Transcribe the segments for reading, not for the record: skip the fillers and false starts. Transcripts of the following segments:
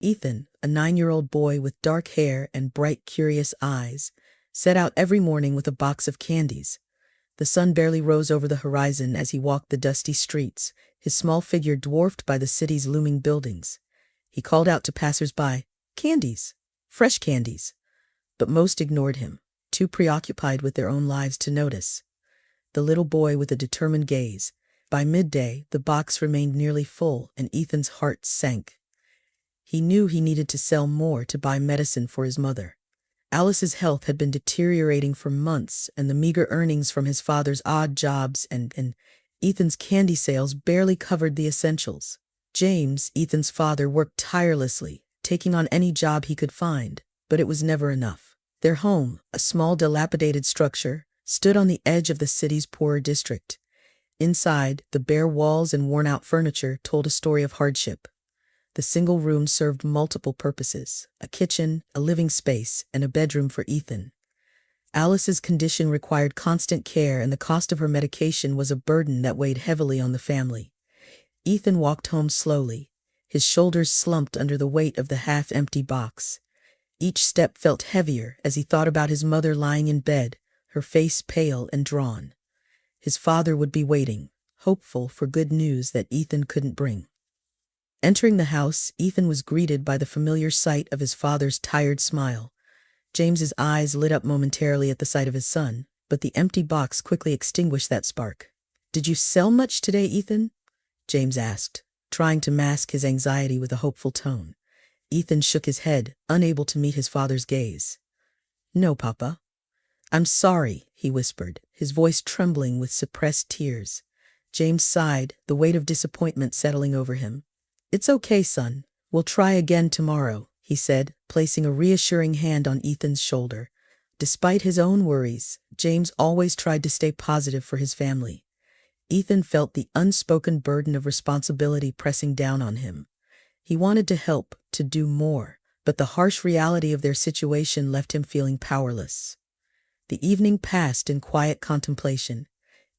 Ethan, a 9-year-old boy with dark hair and bright, curious eyes, set out every morning with a box of candies. The sun barely rose over the horizon as he walked the dusty streets, his small figure dwarfed by the city's looming buildings. He called out to passers-by, "Candies! Fresh candies!" But most ignored him, too preoccupied with their own lives to notice. The little boy with a determined gaze. By midday, the box remained nearly full, and Ethan's heart sank. He knew he needed to sell more to buy medicine for his mother. Alice's health had been deteriorating for months, and the meager earnings from his father's odd jobs and Ethan's candy sales barely covered the essentials. James, Ethan's father, worked tirelessly, taking on any job he could find, but it was never enough. Their home, a small dilapidated structure, stood on the edge of the city's poorer district. Inside, the bare walls and worn-out furniture told a story of hardship. The single room served multiple purposes: a kitchen, a living space, and a bedroom for Ethan. Alice's condition required constant care, and the cost of her medication was a burden that weighed heavily on the family. Ethan walked home slowly, his shoulders slumped under the weight of the half-empty box. Each step felt heavier as he thought about his mother lying in bed, her face pale and drawn. His father would be waiting, hopeful for good news that Ethan couldn't bring. Entering the house, Ethan was greeted by the familiar sight of his father's tired smile. James's eyes lit up momentarily at the sight of his son, but the empty box quickly extinguished that spark. "Did you sell much today, Ethan?" James asked, trying to mask his anxiety with a hopeful tone. Ethan shook his head, unable to meet his father's gaze. "No, Papa." "I'm sorry," he whispered, his voice trembling with suppressed tears. James sighed, the weight of disappointment settling over him. "It's okay, son. We'll try again tomorrow," he said, placing a reassuring hand on Ethan's shoulder. Despite his own worries, James always tried to stay positive for his family. Ethan felt the unspoken burden of responsibility pressing down on him. He wanted to help, to do more, but the harsh reality of their situation left him feeling powerless. The evening passed in quiet contemplation.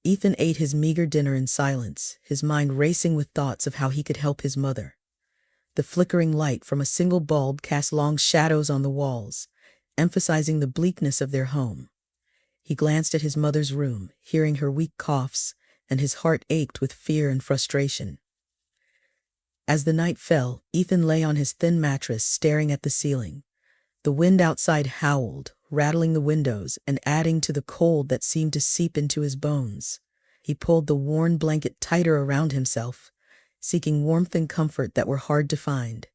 Ethan ate his meager dinner in silence, his mind racing with thoughts of how he could help his mother. The flickering light from a single bulb cast long shadows on the walls, emphasizing the bleakness of their home. He glanced at his mother's room, hearing her weak coughs, and his heart ached with fear and frustration. As the night fell, Ethan lay on his thin mattress, staring at the ceiling. The wind outside howled, rattling the windows and adding to the cold that seemed to seep into his bones. He pulled the worn blanket tighter around himself, seeking warmth and comfort that were hard to find.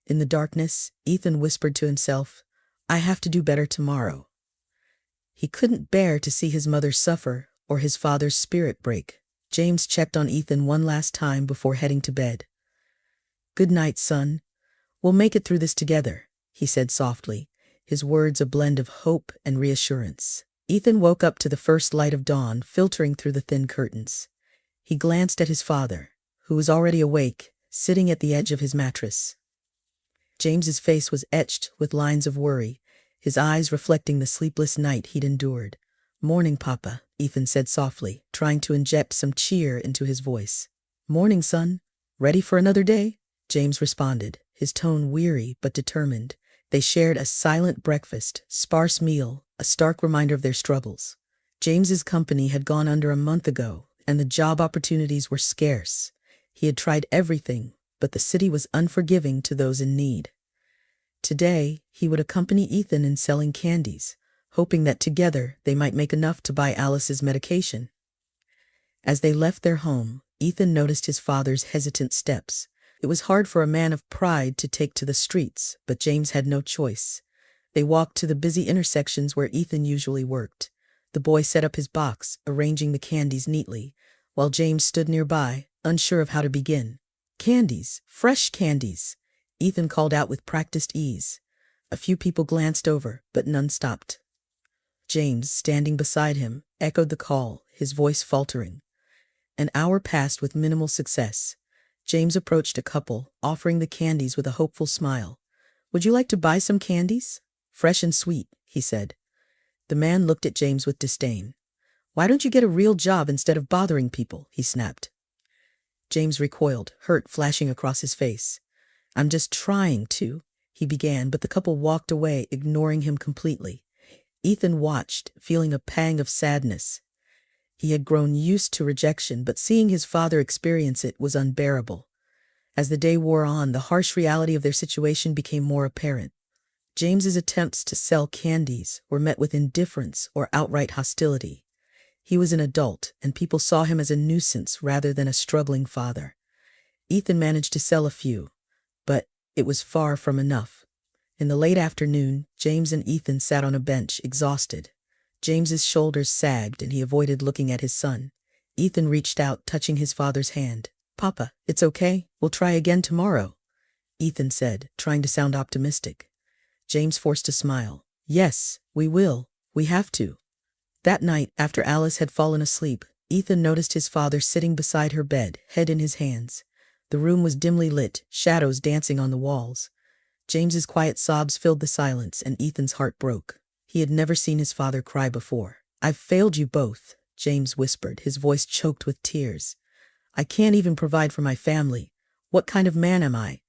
In the darkness, Ethan whispered to himself, "I have to do better tomorrow." He couldn't bear to see his mother suffer or his father's spirit break. James checked on Ethan one last time before heading to bed. "Good night, son. We'll make it through this together," he said softly, his words a blend of hope and reassurance. Ethan woke up to the first light of dawn filtering through the thin curtains. He glanced at his father, who was already awake, sitting at the edge of his mattress. James's face was etched with lines of worry, his eyes reflecting the sleepless night he'd endured. "Morning, Papa," Ethan said softly, trying to inject some cheer into his voice. "Morning, son. Ready for another day?" James responded, his tone weary but determined. They shared a silent breakfast, sparse meal, a stark reminder of their struggles. James's company had gone under a month ago, and the job opportunities were scarce. He had tried everything, but the city was unforgiving to those in need. Today, he would accompany Ethan in selling candies, hoping that together they might make enough to buy Alice's medication. As they left their home, Ethan noticed his father's hesitant steps. It was hard for a man of pride to take to the streets, but James had no choice. They walked to the busy intersections where Ethan usually worked. The boy set up his box, arranging the candies neatly, while James stood nearby, unsure of how to begin. "Candies, fresh candies," Ethan called out with practiced ease. A few people glanced over, but none stopped. James, standing beside him, echoed the call, his voice faltering. An hour passed with minimal success. James approached a couple, offering the candies with a hopeful smile. "Would you like to buy some candies? Fresh and sweet," he said. The man looked at James with disdain. "Why don't you get a real job instead of bothering people?" he snapped. James recoiled, hurt flashing across his face. I'm just trying to, he began, but the couple walked away, ignoring him completely. Ethan watched, feeling a pang of sadness. He had grown used to rejection, but seeing his father experience it was unbearable. As the day wore on, the harsh reality of their situation became more apparent. James's attempts to sell candies were met with indifference or outright hostility. He was an adult, and people saw him as a nuisance rather than a struggling father. Ethan managed to sell a few, but it was far from enough. In the late afternoon, James and Ethan sat on a bench, exhausted. James's shoulders sagged and he avoided looking at his son. Ethan reached out, touching his father's hand. "Papa, it's okay, we'll try again tomorrow," Ethan said, trying to sound optimistic. James forced a smile. "Yes, we will. We have to." That night, after Alice had fallen asleep, Ethan noticed his father sitting beside her bed, head in his hands. The room was dimly lit, shadows dancing on the walls. James's quiet sobs filled the silence, and Ethan's heart broke. He had never seen his father cry before. "I've failed you both," James whispered, his voice choked with tears. "I can't even provide for my family. What kind of man am I?"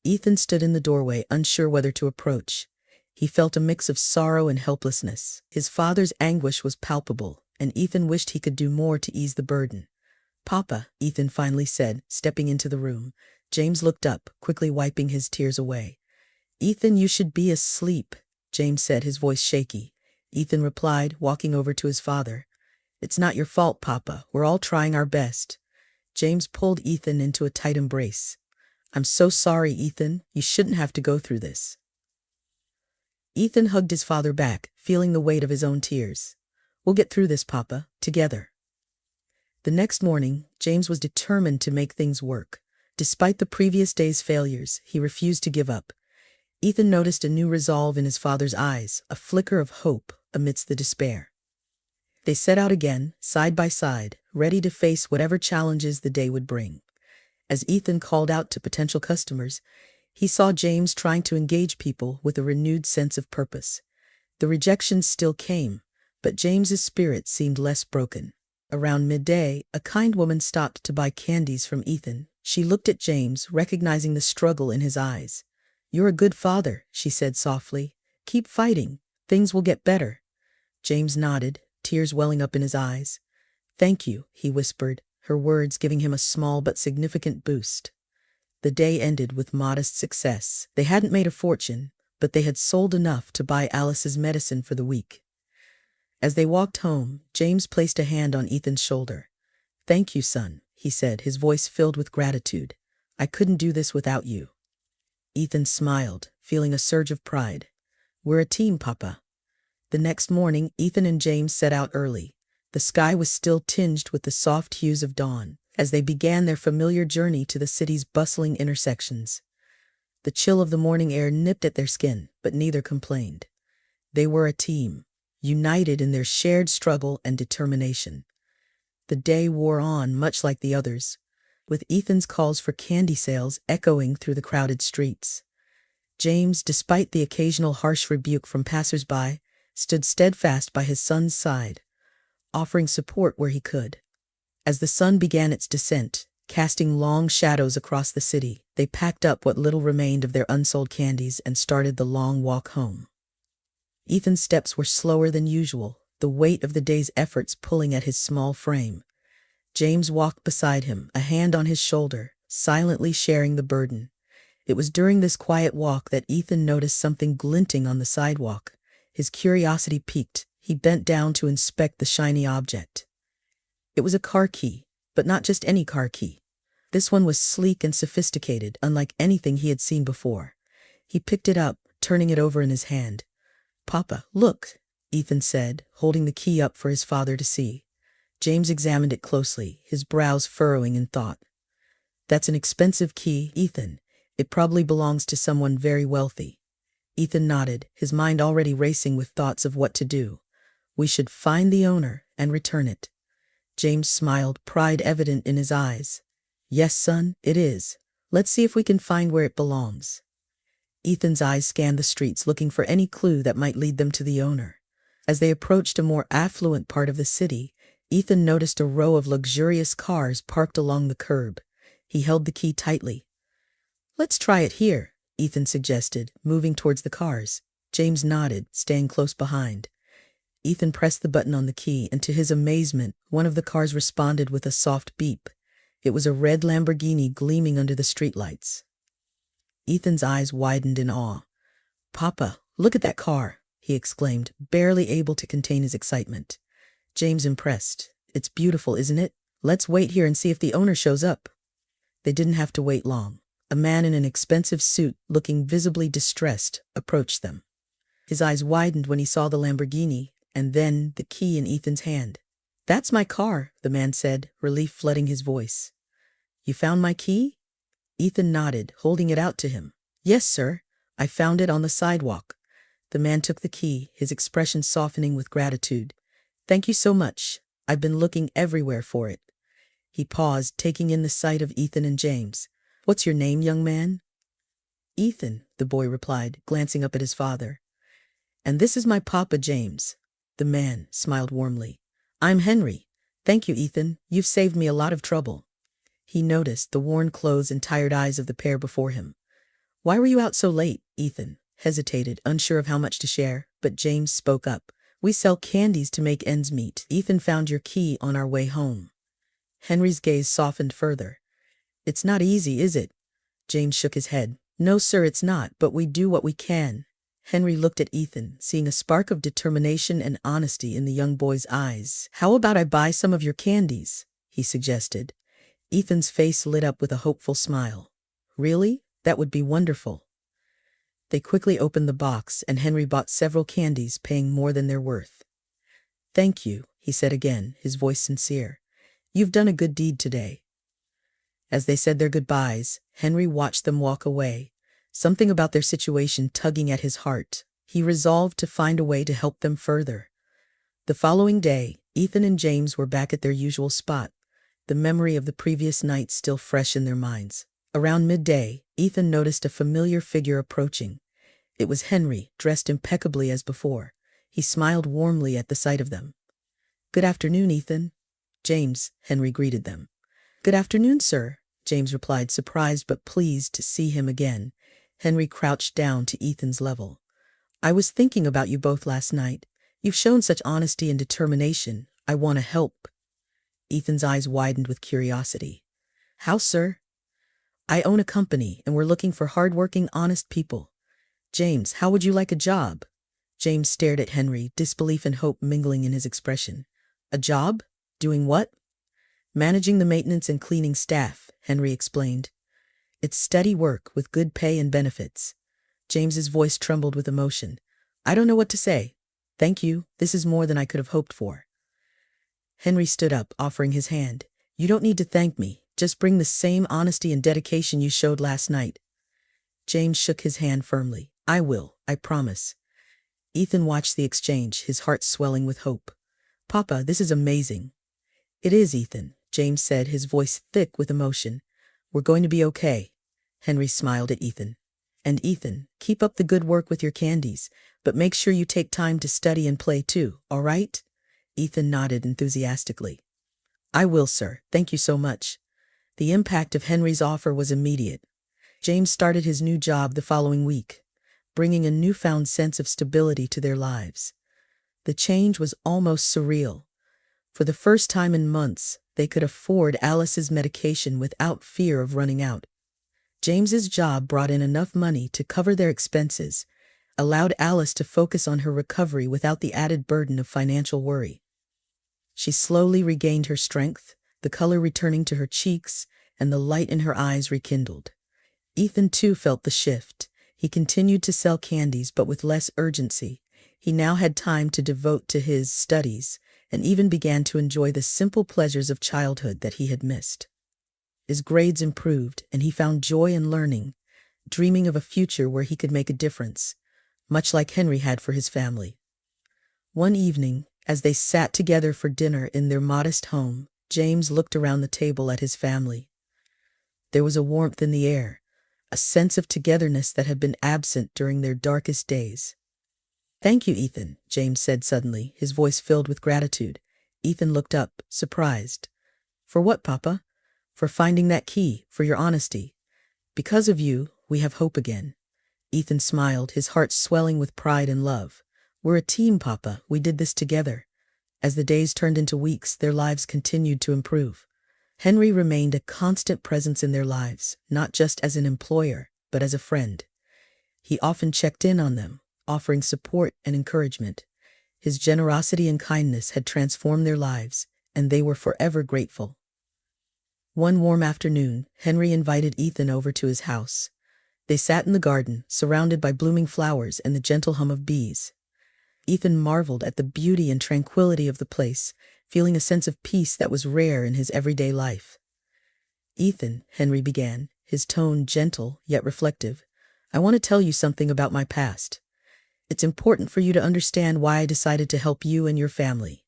Ethan stood in the doorway, unsure whether to approach. He felt a mix of sorrow and helplessness. His father's anguish was palpable, and Ethan wished he could do more to ease the burden. "Papa," Ethan finally said, stepping into the room. James looked up, quickly wiping his tears away. "Ethan, you should be asleep," James said, his voice shaky. Ethan replied, walking over to his father. "It's not your fault, Papa. We're all trying our best." James pulled Ethan into a tight embrace. "I'm so sorry, Ethan. You shouldn't have to go through this." Ethan hugged his father back, feeling the weight of his own tears. "We'll get through this, Papa, together." The next morning, James was determined to make things work. Despite the previous day's failures, he refused to give up. Ethan noticed a new resolve in his father's eyes, a flicker of hope amidst the despair. They set out again, side by side, ready to face whatever challenges the day would bring. As Ethan called out to potential customers, he saw James trying to engage people with a renewed sense of purpose. The rejections still came, but James's spirit seemed less broken. Around midday, a kind woman stopped to buy candies from Ethan. She looked at James, recognizing the struggle in his eyes. "You're a good father," she said softly. "Keep fighting. Things will get better." James nodded, tears welling up in his eyes. "Thank you," he whispered, her words giving him a small but significant boost. The day ended with modest success. They hadn't made a fortune, but they had sold enough to buy Alice's medicine for the week. As they walked home, James placed a hand on Ethan's shoulder. "Thank you, son," he said, his voice filled with gratitude. "I couldn't do this without you." Ethan smiled, feeling a surge of pride. "We're a team, Papa." The next morning, Ethan and James set out early. The sky was still tinged with the soft hues of dawn, as they began their familiar journey to the city's bustling intersections. The chill of the morning air nipped at their skin, but neither complained. They were a team, united in their shared struggle and determination. The day wore on much like the others, with Ethan's calls for candy sales echoing through the crowded streets. James, despite the occasional harsh rebuke from passers-by, stood steadfast by his son's side, offering support where he could. As the sun began its descent, casting long shadows across the city, they packed up what little remained of their unsold candies and started the long walk home. Ethan's steps were slower than usual, the weight of the day's efforts pulling at his small frame. James walked beside him, a hand on his shoulder, silently sharing the burden. It was during this quiet walk that Ethan noticed something glinting on the sidewalk. His curiosity piqued. He bent down to inspect the shiny object. It was a car key, but not just any car key. This one was sleek and sophisticated, unlike anything he had seen before. He picked it up, turning it over in his hand. "Papa, look," Ethan said, holding the key up for his father to see. James examined it closely, his brows furrowing in thought. "That's an expensive key, Ethan. It probably belongs to someone very wealthy." Ethan nodded, his mind already racing with thoughts of what to do. "We should find the owner and return it." James smiled, pride evident in his eyes. "Yes, son, it is. Let's see if we can find where it belongs." Ethan's eyes scanned the streets, looking for any clue that might lead them to the owner. As they approached a more affluent part of the city, Ethan noticed a row of luxurious cars parked along the curb. He held the key tightly. Let's try it here, Ethan suggested, moving towards the cars. James nodded, staying close behind. Ethan pressed the button on the key, and to his amazement, one of the cars responded with a soft beep. It was a red Lamborghini gleaming under the streetlights. Ethan's eyes widened in awe. "Papa, look at that car," he exclaimed, barely able to contain his excitement. James impressed. "It's beautiful, isn't it? Let's wait here and see if the owner shows up." They didn't have to wait long. A man in an expensive suit, looking visibly distressed, approached them. His eyes widened when he saw the Lamborghini, and then the key in Ethan's hand. "That's my car," the man said, relief flooding his voice. "You found my key?" Ethan nodded, holding it out to him. "Yes, sir. I found it on the sidewalk." The man took the key, his expression softening with gratitude. "Thank you so much. I've been looking everywhere for it." He paused, taking in the sight of Ethan and James. "What's your name, young man?" "Ethan," the boy replied, glancing up at his father. "And this is my papa, James." The man smiled warmly. "I'm Henry. Thank you, Ethan. You've saved me a lot of trouble." He noticed the worn clothes and tired eyes of the pair before him. "Why were you out so late?" Ethan hesitated, unsure of how much to share, but James spoke up. "We sell candies to make ends meet. Ethan found your key on our way home." Henry's gaze softened further. "It's not easy, is it?" James shook his head. "No, sir, it's not, but we do what we can." Henry looked at Ethan, seeing a spark of determination and honesty in the young boy's eyes. "How about I buy some of your candies?" he suggested. Ethan's face lit up with a hopeful smile. "Really? That would be wonderful." They quickly opened the box, and Henry bought several candies, paying more than their worth. "Thank you," he said again, his voice sincere. "You've done a good deed today." As they said their goodbyes, Henry watched them walk away, something about their situation tugging at his heart. He resolved to find a way to help them further. The following day, Ethan and James were back at their usual spot, the memory of the previous night still fresh in their minds. Around midday, Ethan noticed a familiar figure approaching. It was Henry, dressed impeccably as before. He smiled warmly at the sight of them. "Good afternoon, Ethan." "James," Henry greeted them. "Good afternoon, sir," James replied, surprised but pleased to see him again. Henry crouched down to Ethan's level. "I was thinking about you both last night. You've shown such honesty and determination. I want to help." Ethan's eyes widened with curiosity. "How, sir?" "I own a company, and we're looking for hardworking, honest people." "James, how would you like a job?" James stared at Henry, disbelief and hope mingling in his expression. "A job? Doing what?" "Managing the maintenance and cleaning staff," Henry explained. "It's steady work with good pay and benefits." James's voice trembled with emotion. "I don't know what to say. Thank you. This is more than I could have hoped for." Henry stood up, offering his hand. "You don't need to thank me. Just bring the same honesty and dedication you showed last night." James shook his hand firmly. "I will, I promise." Ethan watched the exchange, his heart swelling with hope. "Papa, this is amazing." "It is, Ethan," James said, his voice thick with emotion. "We're going to be okay." Henry smiled at Ethan. "And Ethan, keep up the good work with your candies, but make sure you take time to study and play too, all right?" Ethan nodded enthusiastically. "I will, sir. Thank you so much." The impact of Henry's offer was immediate. James started his new job the following week, bringing a newfound sense of stability to their lives. The change was almost surreal. For the first time in months, they could afford Alice's medication without fear of running out. James's job brought in enough money to cover their expenses, allowed Alice to focus on her recovery without the added burden of financial worry. She slowly regained her strength, the color returning to her cheeks, and the light in her eyes rekindled. Ethan too felt the shift. He continued to sell candies, but with less urgency. He now had time to devote to his studies, and even began to enjoy the simple pleasures of childhood that he had missed. His grades improved, and he found joy in learning, dreaming of a future where he could make a difference, much like Henry had for his family. One evening, as they sat together for dinner in their modest home, James looked around the table at his family. There was a warmth in the air, a sense of togetherness that had been absent during their darkest days. "Thank you, Ethan," James said suddenly, his voice filled with gratitude. Ethan looked up, surprised. "For what, Papa?" "For finding that key, for your honesty." Because of you, we have hope again. Ethan smiled, his heart swelling with pride and love. We're a team, Papa. We did this together. As the days turned into weeks, their lives continued to improve. Henry remained a constant presence in their lives, not just as an employer, but as a friend. He often checked in on them, offering support and encouragement. His generosity and kindness had transformed their lives, and they were forever grateful. One warm afternoon, Henry invited Ethan over to his house. They sat in the garden, surrounded by blooming flowers and the gentle hum of bees. Ethan marveled at the beauty and tranquility of the place, feeling a sense of peace that was rare in his everyday life. "Ethan," Henry began, his tone gentle yet reflective, "I want to tell you something about my past. It's important for you to understand why I decided to help you and your family."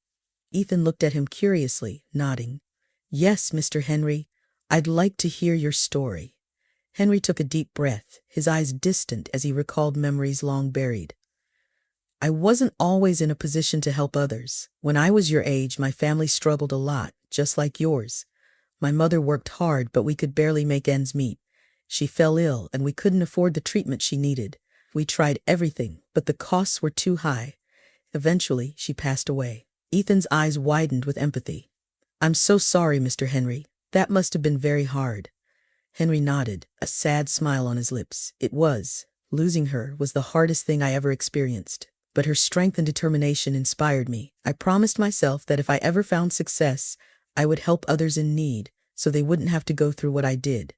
Ethan looked at him curiously, nodding. "Yes, Mr. Henry, I'd like to hear your story." Henry took a deep breath, his eyes distant as he recalled memories long buried. "I wasn't always in a position to help others. When I was your age, my family struggled a lot, just like yours. My mother worked hard, but we could barely make ends meet. She fell ill, and we couldn't afford the treatment she needed. We tried everything, but the costs were too high. Eventually, she passed away." Ethan's eyes widened with empathy. "I'm so sorry, Mr. Henry. That must have been very hard." Henry nodded, a sad smile on his lips. "It was. Losing her was the hardest thing I ever experienced. But her strength and determination inspired me. I promised myself that if I ever found success, I would help others in need, so they wouldn't have to go through what I did."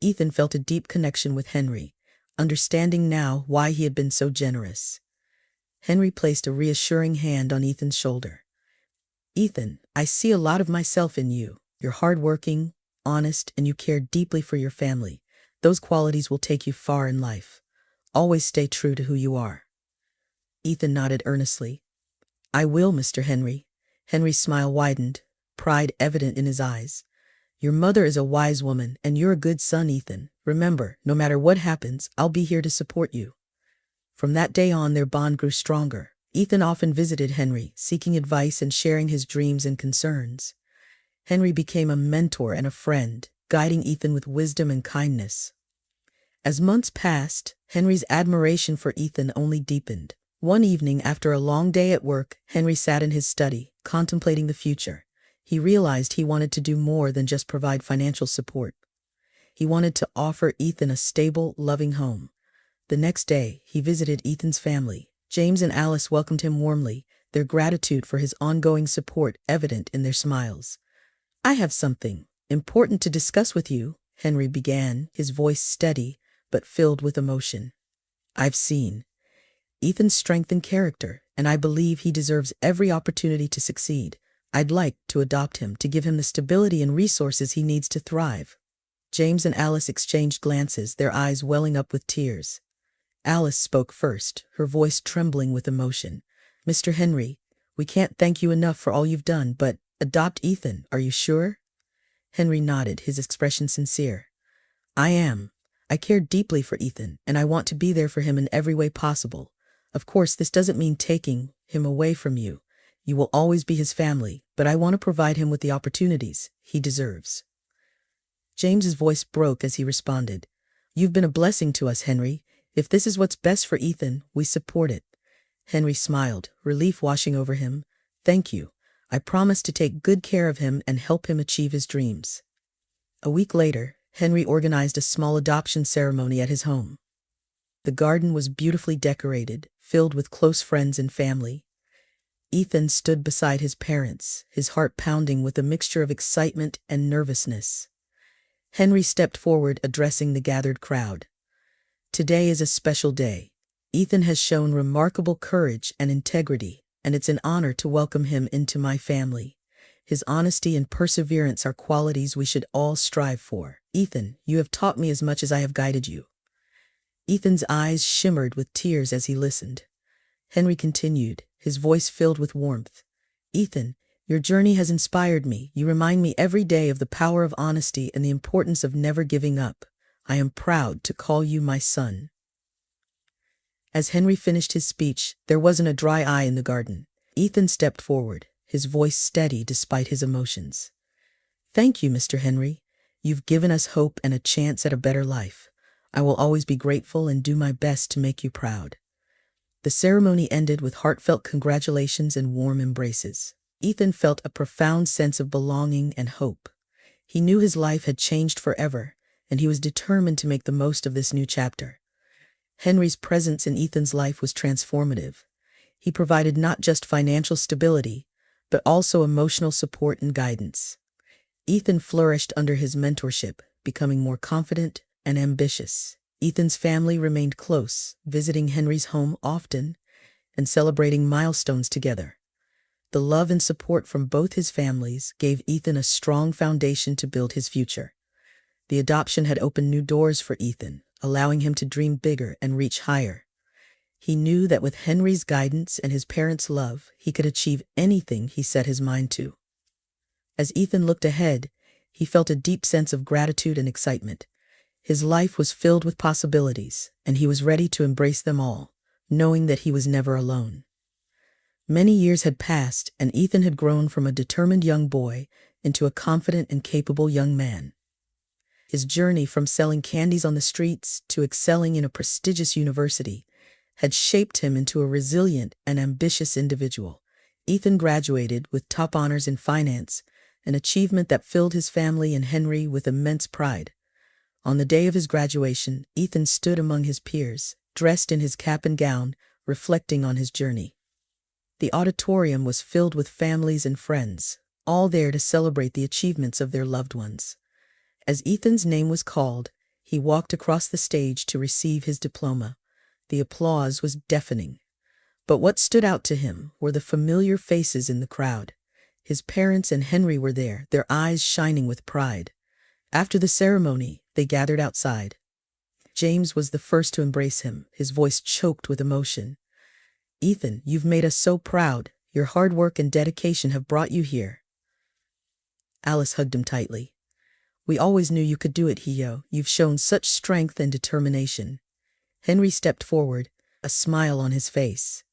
Ethan felt a deep connection with Henry, understanding now why he had been so generous. Henry placed a reassuring hand on Ethan's shoulder. "Ethan, I see a lot of myself in you. You're hardworking, honest, and you care deeply for your family. Those qualities will take you far in life. Always stay true to who you are." Ethan nodded earnestly. "I will, Mr. Henry." Henry's smile widened, pride evident in his eyes. "Your mother is a wise woman, and you're a good son, Ethan. Remember, no matter what happens, I'll be here to support you." From that day on, their bond grew stronger. Ethan often visited Henry, seeking advice and sharing his dreams and concerns. Henry became a mentor and a friend, guiding Ethan with wisdom and kindness. As months passed, Henry's admiration for Ethan only deepened. One evening, after a long day at work, Henry sat in his study, contemplating the future. He realized he wanted to do more than just provide financial support. He wanted to offer Ethan a stable, loving home. The next day, he visited Ethan's family. James and Alice welcomed him warmly, their gratitude for his ongoing support evident in their smiles. "I have something important to discuss with you," Henry began, his voice steady but filled with emotion. "I've seen Ethan's strength and character, and I believe he deserves every opportunity to succeed. I'd like to adopt him to give him the stability and resources he needs to thrive." James and Alice exchanged glances, their eyes welling up with tears. Alice spoke first, her voice trembling with emotion. "Mr. Henry, we can't thank you enough for all you've done, but adopt Ethan, are you sure?" Henry nodded, his expression sincere. "I am. I care deeply for Ethan, and I want to be there for him in every way possible. Of course, this doesn't mean taking him away from you. You will always be his family, but I want to provide him with the opportunities he deserves." James's voice broke as he responded. "You've been a blessing to us, Henry. If this is what's best for Ethan, we support it." Henry smiled, relief washing over him. "Thank you. I promise to take good care of him and help him achieve his dreams." A week later, Henry organized a small adoption ceremony at his home. The garden was beautifully decorated, filled with close friends and family. Ethan stood beside his parents, his heart pounding with a mixture of excitement and nervousness. Henry stepped forward, addressing the gathered crowd. "Today is a special day. Ethan has shown remarkable courage and integrity, and it's an honor to welcome him into my family. His honesty and perseverance are qualities we should all strive for. Ethan, you have taught me as much as I have guided you." Ethan's eyes shimmered with tears as he listened. Henry continued, his voice filled with warmth. "Ethan, your journey has inspired me. You remind me every day of the power of honesty and the importance of never giving up. I am proud to call you my son." As Henry finished his speech, there wasn't a dry eye in the garden. Ethan stepped forward, his voice steady despite his emotions. "Thank you, Mr. Henry. You've given us hope and a chance at a better life. I will always be grateful and do my best to make you proud." The ceremony ended with heartfelt congratulations and warm embraces. Ethan felt a profound sense of belonging and hope. He knew his life had changed forever, and he was determined to make the most of this new chapter. Henry's presence in Ethan's life was transformative. He provided not just financial stability, but also emotional support and guidance. Ethan flourished under his mentorship, becoming more confident and ambitious. Ethan's family remained close, visiting Henry's home often and celebrating milestones together. The love and support from both his families gave Ethan a strong foundation to build his future. The adoption had opened new doors for Ethan, allowing him to dream bigger and reach higher. He knew that with Henry's guidance and his parents' love, he could achieve anything he set his mind to. As Ethan looked ahead, he felt a deep sense of gratitude and excitement. His life was filled with possibilities, and he was ready to embrace them all, knowing that he was never alone. Many years had passed, and Ethan had grown from a determined young boy into a confident and capable young man. His journey from selling candies on the streets to excelling in a prestigious university had shaped him into a resilient and ambitious individual. Ethan graduated with top honors in finance, an achievement that filled his family and Henry with immense pride. On the day of his graduation, Ethan stood among his peers, dressed in his cap and gown, reflecting on his journey. The auditorium was filled with families and friends, all there to celebrate the achievements of their loved ones. As Ethan's name was called, he walked across the stage to receive his diploma. The applause was deafening. But what stood out to him were the familiar faces in the crowd. His parents and Henry were there, their eyes shining with pride. After the ceremony, they gathered outside. James was the first to embrace him, his voice choked with emotion. "Ethan, you've made us so proud. Your hard work and dedication have brought you here." Alice hugged him tightly. "We always knew you could do it, Hio. You've shown such strength and determination." Henry stepped forward, a smile on his face.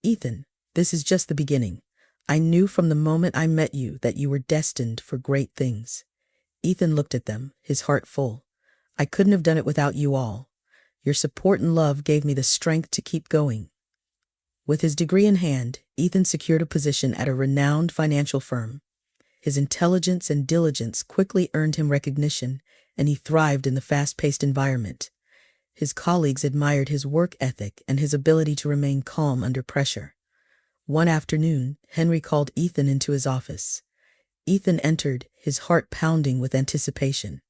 "Ethan, this is just the beginning. I knew from the moment I met you that you were destined for great things." Ethan looked at them, his heart full. "I couldn't have done it without you all. Your support and love gave me the strength to keep going." With his degree in hand, Ethan secured a position at a renowned financial firm. His intelligence and diligence quickly earned him recognition, and he thrived in the fast-paced environment. His colleagues admired his work ethic and his ability to remain calm under pressure. One afternoon, Henry called Ethan into his office. Ethan entered, his heart pounding with anticipation.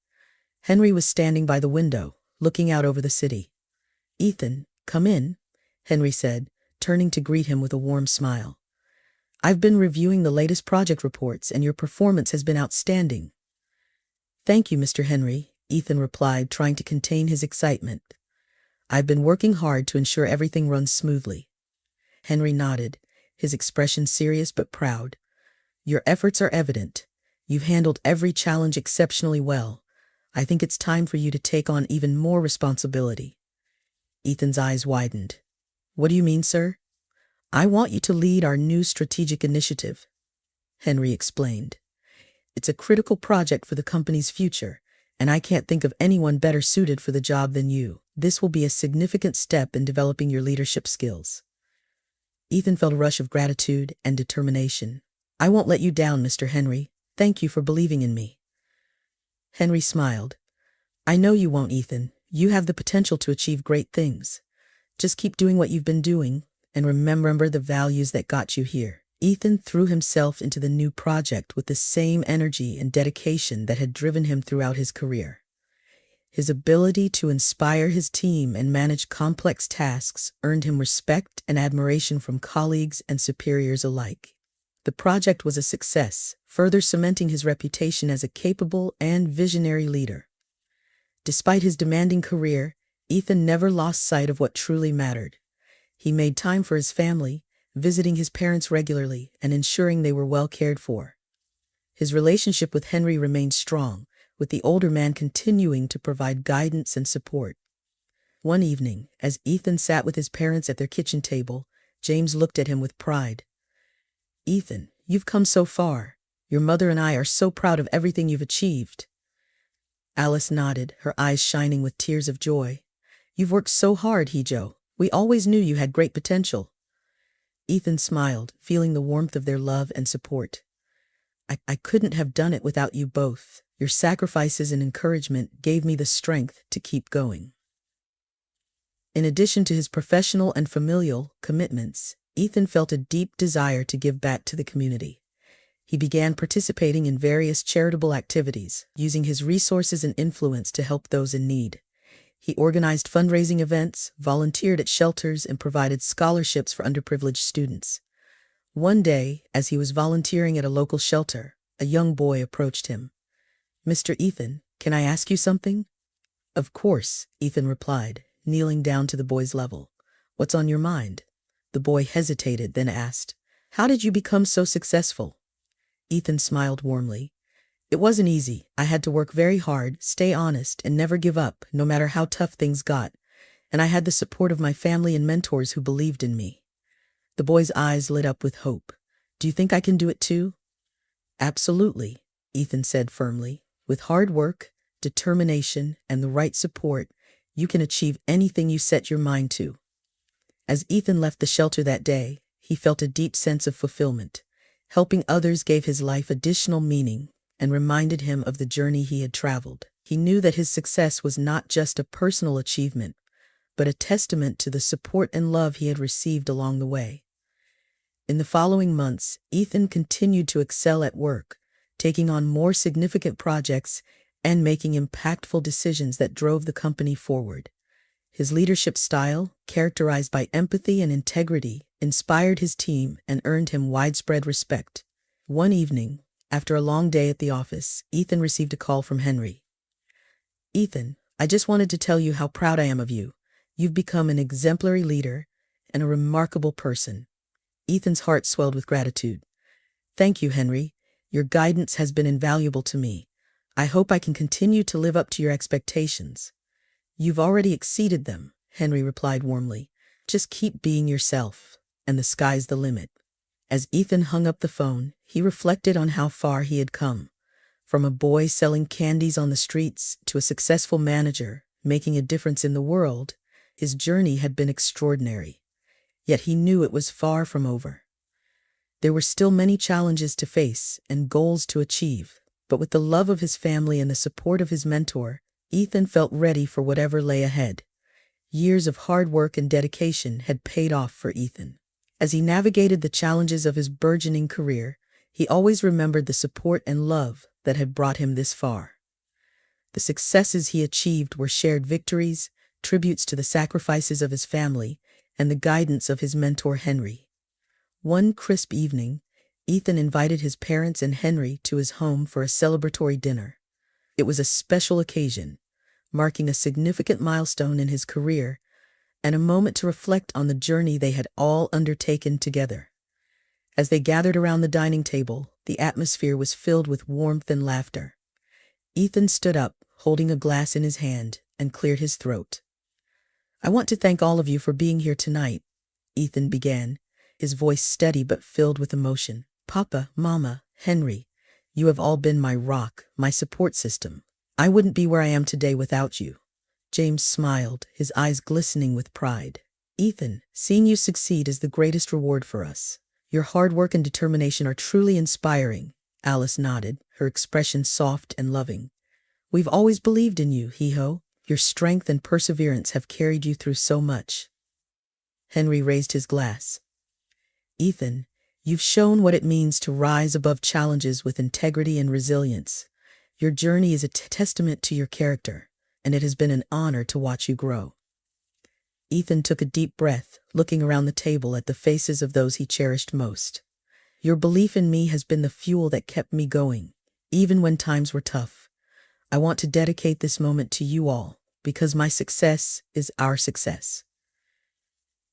Henry was standing by the window, looking out over the city. "Ethan, come in," Henry said, turning to greet him with a warm smile. "I've been reviewing the latest project reports, and your performance has been outstanding." "Thank you, Mr. Henry," Ethan replied, trying to contain his excitement. "I've been working hard to ensure everything runs smoothly." Henry nodded, his expression serious but proud. "Your efforts are evident. You've handled every challenge exceptionally well. I think it's time for you to take on even more responsibility." Ethan's eyes widened. "What do you mean, sir?" "I want you to lead our new strategic initiative," Henry explained. "It's a critical project for the company's future, and I can't think of anyone better suited for the job than you. This will be a significant step in developing your leadership skills." Ethan felt a rush of gratitude and determination. "I won't let you down, Mr. Henry. Thank you for believing in me." Henry smiled. "I know you won't, Ethan. You have the potential to achieve great things. Just keep doing what you've been doing, and remember the values that got you here." Ethan threw himself into the new project with the same energy and dedication that had driven him throughout his career. His ability to inspire his team and manage complex tasks earned him respect and admiration from colleagues and superiors alike. The project was a success, further cementing his reputation as a capable and visionary leader. Despite his demanding career, Ethan never lost sight of what truly mattered. He made time for his family, visiting his parents regularly and ensuring they were well cared for. His relationship with Henry remained strong, with the older man continuing to provide guidance and support. One evening, as Ethan sat with his parents at their kitchen table, James looked at him with pride. "Ethan, you've come so far. Your mother and I are so proud of everything you've achieved." Alice nodded, her eyes shining with tears of joy. You've worked so hard, Hijo. We always knew you had great potential. Ethan smiled, feeling the warmth of their love and support. I couldn't have done it without you both. Your sacrifices and encouragement gave me the strength to keep going. In addition to his professional and familial commitments, Ethan felt a deep desire to give back to the community. He began participating in various charitable activities, using his resources and influence to help those in need. He organized fundraising events, volunteered at shelters, and provided scholarships for underprivileged students. One day, as he was volunteering at a local shelter, a young boy approached him. "Mr. Ethan, can I ask you something?" "Of course," Ethan replied, kneeling down to the boy's level. "What's on your mind?" The boy hesitated, then asked, "How did you become so successful?" Ethan smiled warmly. "It wasn't easy. I had to work very hard, stay honest, and never give up, no matter how tough things got. And I had the support of my family and mentors who believed in me." The boy's eyes lit up with hope. "Do you think I can do it too?" "Absolutely," Ethan said firmly. "With hard work, determination, and the right support, you can achieve anything you set your mind to." As Ethan left the shelter that day, he felt a deep sense of fulfillment. Helping others gave his life additional meaning and reminded him of the journey he had traveled. He knew that his success was not just a personal achievement, but a testament to the support and love he had received along the way. In the following months, Ethan continued to excel at work, taking on more significant projects and making impactful decisions that drove the company forward. His leadership style, characterized by empathy and integrity, inspired his team and earned him widespread respect. One evening, after a long day at the office, Ethan received a call from Henry. "Ethan, I just wanted to tell you how proud I am of you. You've become an exemplary leader and a remarkable person." Ethan's heart swelled with gratitude. "Thank you, Henry. Your guidance has been invaluable to me. I hope I can continue to live up to your expectations." "You've already exceeded them," Henry replied warmly. "Just keep being yourself, and the sky's the limit." As Ethan hung up the phone, he reflected on how far he had come. From a boy selling candies on the streets to a successful manager, making a difference in the world, his journey had been extraordinary. Yet he knew it was far from over. There were still many challenges to face and goals to achieve, but with the love of his family and the support of his mentor, Ethan felt ready for whatever lay ahead. Years of hard work and dedication had paid off for Ethan. As he navigated the challenges of his burgeoning career, he always remembered the support and love that had brought him this far. The successes he achieved were shared victories, tributes to the sacrifices of his family, and the guidance of his mentor Henry. One crisp evening, Ethan invited his parents and Henry to his home for a celebratory dinner. It was a special occasion, marking a significant milestone in his career and a moment to reflect on the journey they had all undertaken together. As they gathered around the dining table, the atmosphere was filled with warmth and laughter. Ethan stood up, holding a glass in his hand, and cleared his throat. "I want to thank all of you for being here tonight," Ethan began, his voice steady but filled with emotion. "Papa, Mama, Henry, you have all been my rock, my support system. I wouldn't be where I am today without you." James smiled, his eyes glistening with pride. "Ethan, seeing you succeed is the greatest reward for us. Your hard work and determination are truly inspiring." Alice nodded, her expression soft and loving. "We've always believed in you, Hijo. Your strength and perseverance have carried you through so much." Henry raised his glass. "Ethan, you've shown what it means to rise above challenges with integrity and resilience. Your journey is a testament to your character, and it has been an honor to watch you grow." Ethan took a deep breath, looking around the table at the faces of those he cherished most. "Your belief in me has been the fuel that kept me going, even when times were tough. I want to dedicate this moment to you all, because my success is our success."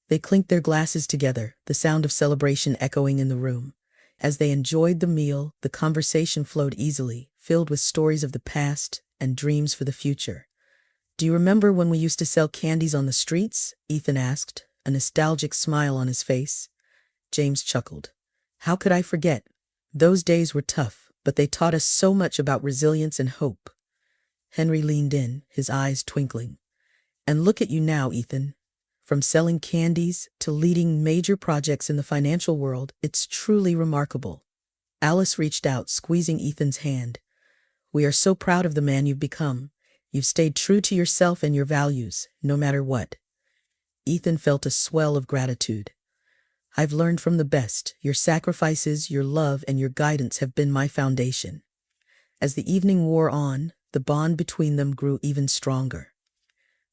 They clinked their glasses together, the sound of celebration echoing in the room. As they enjoyed the meal, the conversation flowed easily, filled with stories of the past and dreams for the future. "Do you remember when we used to sell candies on the streets?" Ethan asked, a nostalgic smile on his face. James chuckled. "How could I forget? Those days were tough, but they taught us so much about resilience and hope." Henry leaned in, his eyes twinkling. And look at you now, Ethan. From selling candies to leading major projects in the financial world, it's truly remarkable. Alice reached out, squeezing Ethan's hand. We are so proud of the man you've become. You've stayed true to yourself and your values, no matter what. Ethan felt a swell of gratitude. I've learned from the best. Your sacrifices, your love, and your guidance have been my foundation. As the evening wore on, the bond between them grew even stronger.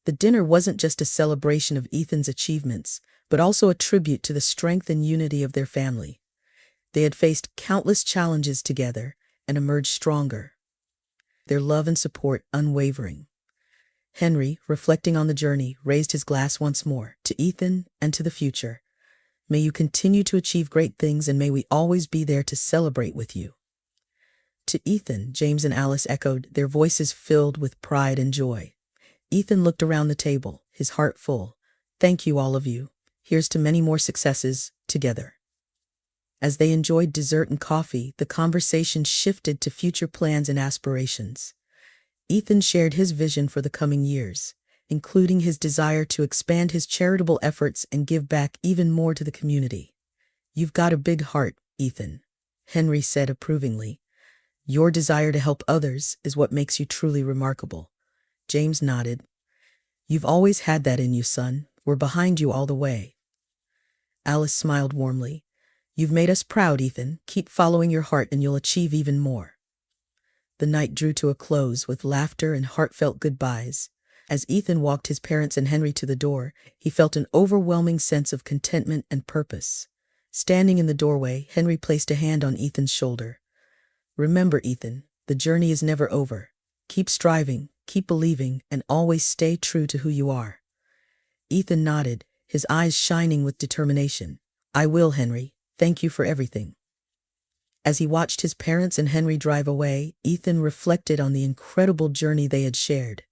The dinner wasn't just a celebration of Ethan's achievements, but also a tribute to the strength and unity of their family. They had faced countless challenges together and emerged stronger, their love and support unwavering. Henry, reflecting on the journey, raised his glass once more, to Ethan and to the future. May you continue to achieve great things, and may we always be there to celebrate with you. To Ethan, James and Alice echoed, their voices filled with pride and joy. Ethan looked around the table, his heart full. Thank you, all of you. Here's to many more successes together. As they enjoyed dessert and coffee, the conversation shifted to future plans and aspirations. Ethan shared his vision for the coming years, including his desire to expand his charitable efforts and give back even more to the community. You've got a big heart, Ethan, Henry said approvingly. Your desire to help others is what makes you truly remarkable. James nodded. You've always had that in you, son. We're behind you all the way. Alice smiled warmly. You've made us proud, Ethan. Keep following your heart and you'll achieve even more. The night drew to a close with laughter and heartfelt goodbyes. As Ethan walked his parents and Henry to the door, he felt an overwhelming sense of contentment and purpose. Standing in the doorway, Henry placed a hand on Ethan's shoulder. Remember, Ethan, the journey is never over. Keep striving, keep believing, and always stay true to who you are. Ethan nodded, his eyes shining with determination. I will, Henry. Thank you for everything. As he watched his parents and Henry drive away, Ethan reflected on the incredible journey they had shared.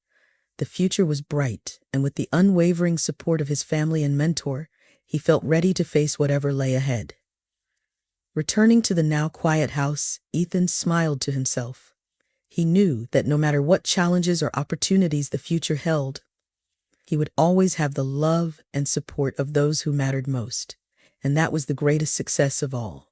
The future was bright, and with the unwavering support of his family and mentor, he felt ready to face whatever lay ahead. Returning to the now quiet house, Ethan smiled to himself. He knew that no matter what challenges or opportunities the future held, he would always have the love and support of those who mattered most, and that was the greatest success of all.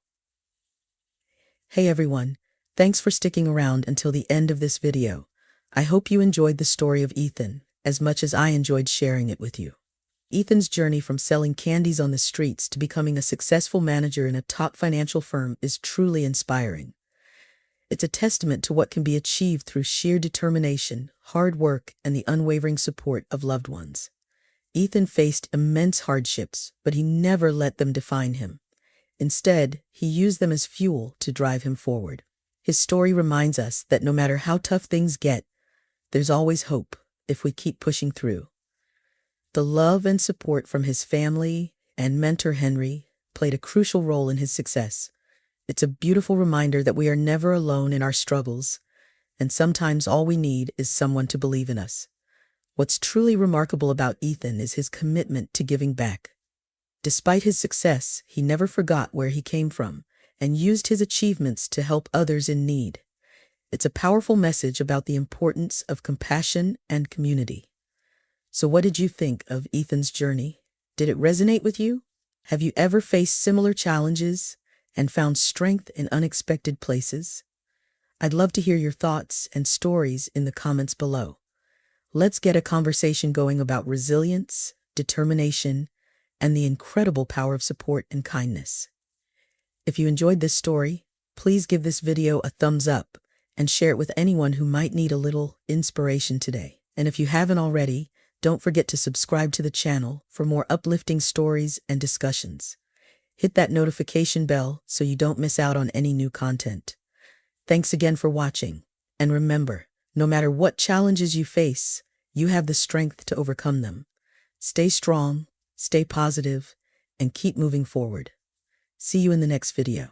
Hey everyone, thanks for sticking around until the end of this video. I hope you enjoyed the story of Ethan as much as I enjoyed sharing it with you. Ethan's journey from selling candies on the streets to becoming a successful manager in a top financial firm is truly inspiring. It's a testament to what can be achieved through sheer determination, hard work, and the unwavering support of loved ones. Ethan faced immense hardships, but he never let them define him. Instead, he used them as fuel to drive him forward. His story reminds us that no matter how tough things get, there's always hope if we keep pushing through. The love and support from his family and mentor Henry played a crucial role in his success. It's a beautiful reminder that we are never alone in our struggles, and sometimes all we need is someone to believe in us. What's truly remarkable about Ethan is his commitment to giving back. Despite his success, he never forgot where he came from and used his achievements to help others in need. It's a powerful message about the importance of compassion and community. So what did you think of Ethan's journey? Did it resonate with you? Have you ever faced similar challenges and found strength in unexpected places? I'd love to hear your thoughts and stories in the comments below. Let's get a conversation going about resilience, determination, and the incredible power of support and kindness. If you enjoyed this story, please give this video a thumbs up and share it with anyone who might need a little inspiration today. And if you haven't already, don't forget to subscribe to the channel for more uplifting stories and discussions. Hit that notification bell so you don't miss out on any new content. Thanks again for watching, and remember, no matter what challenges you face, you have the strength to overcome them. Stay strong, stay positive, and keep moving forward. See you in the next video.